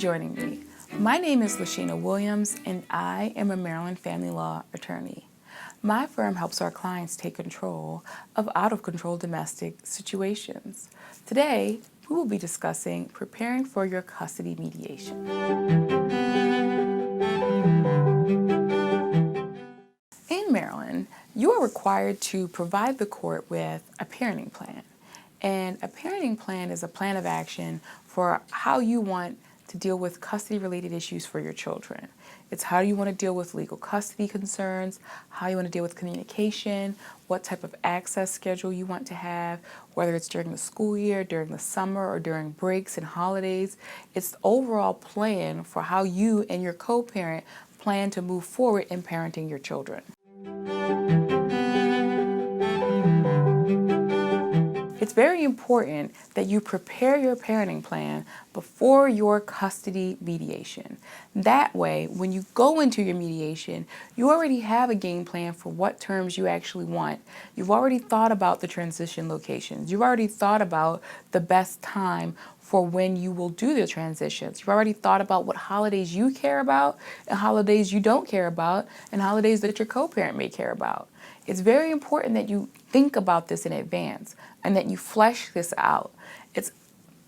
joining me. My name is LaSheena Williams, and I am a Maryland family law attorney. My firm helps our clients take control of out-of-control domestic situations. Today, we will be discussing preparing for your custody mediation. In Maryland, you are required to provide the court with a parenting plan. And a parenting plan is a plan of action for how you want to deal with custody-related issues for your children. It's how you want to deal with legal custody concerns, how you want to deal with communication, what type of access schedule you want to have, whether it's during the school year, during the summer, or during breaks and holidays. It's the overall plan for how you and your co-parent plan to move forward in parenting your children. It's very important that you prepare your parenting plan before your custody mediation. That way, when you go into your mediation, you already have a game plan for what terms you actually want. You've already thought about the transition locations. You've already thought about the best time for when you will do the transitions. You've already thought about what holidays you care about and holidays you don't care about and holidays that your co-parent may care about. It's very important that you think about this in advance and that you flesh this out. It's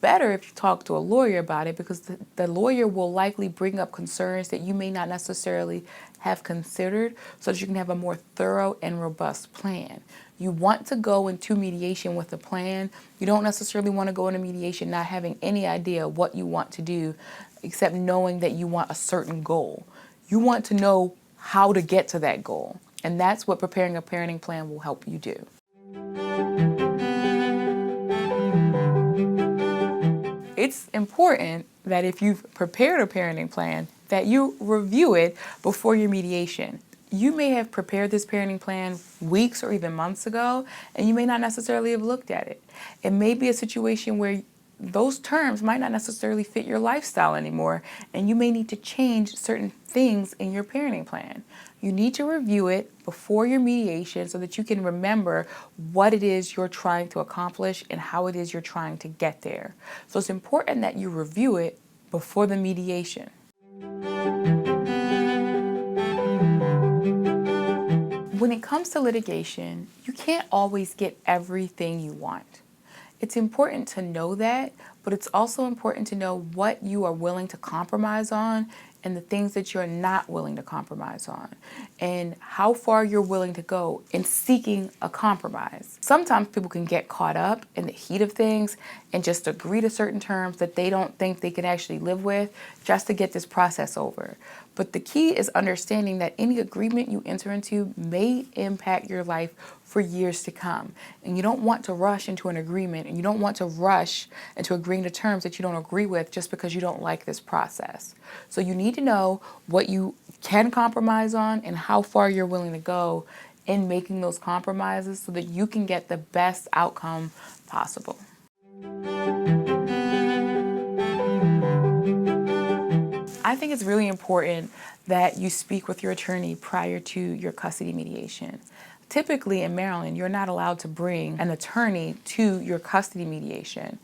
better if you talk to a lawyer about it because the lawyer will likely bring up concerns that you may not necessarily have considered so that you can have a more thorough and robust plan. You want to go into mediation with a plan. You don't necessarily want to go into mediation not having any idea what you want to do except knowing that you want a certain goal. You want to know how to get to that goal. And that's what preparing a parenting plan will help you do. It's important that if you've prepared a parenting plan, that you review it before your mediation. You may have prepared this parenting plan weeks or even months ago, and you may not necessarily have looked at it. It may be a situation where those terms might not necessarily fit your lifestyle anymore, and you may need to change certain things in your parenting plan. You need to review it before your mediation so that you can remember what it is you're trying to accomplish and how it is you're trying to get there. So it's important that you review it before the mediation. When it comes to litigation, you can't always get everything you want. It's important to know that, but it's also important to know what you are willing to compromise on and the things that you're not willing to compromise on, and how far you're willing to go in seeking a compromise. Sometimes people can get caught up in the heat of things and just agree to certain terms that they don't think they can actually live with just to get this process over. But the key is understanding that any agreement you enter into may impact your life for years to come. And you don't want to rush into an agreement, and you don't want to rush into agreeing to terms that you don't agree with just because you don't like this process. So you need to know what you can compromise on and how far you're willing to go in making those compromises so that you can get the best outcome possible. I think it's really important that you speak with your attorney prior to your custody mediation. Typically in Maryland, you're not allowed to bring an attorney to your custody mediation,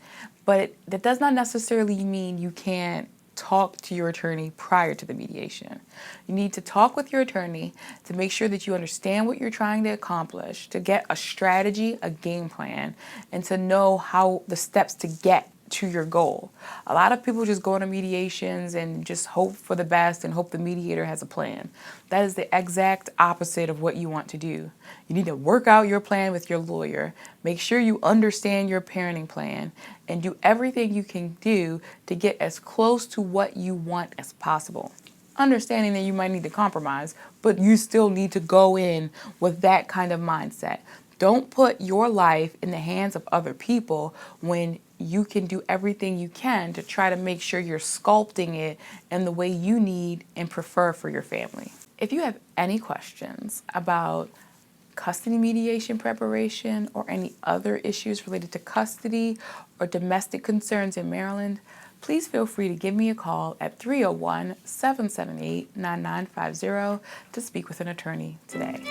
but that does not necessarily mean you can't talk to your attorney prior to the mediation. You need to talk with your attorney to make sure that you understand what you're trying to accomplish, to get a strategy, a game plan, and to know how the steps to get to your goal. A lot of people just go into mediations and just hope for the best and hope the mediator has a plan. That is the exact opposite of what you want to do. You need to work out your plan with your lawyer, make sure you understand your parenting plan, and do everything you can do to get as close to what you want as possible. Understanding that you might need to compromise, but you still need to go in with that kind of mindset. Don't put your life in the hands of other people when you can do everything you can to try to make sure you're sculpting it in the way you need and prefer for your family. If you have any questions about custody mediation preparation or any other issues related to custody or domestic concerns in Maryland, please feel free to give me a call at 301-778-9950 to speak with an attorney today.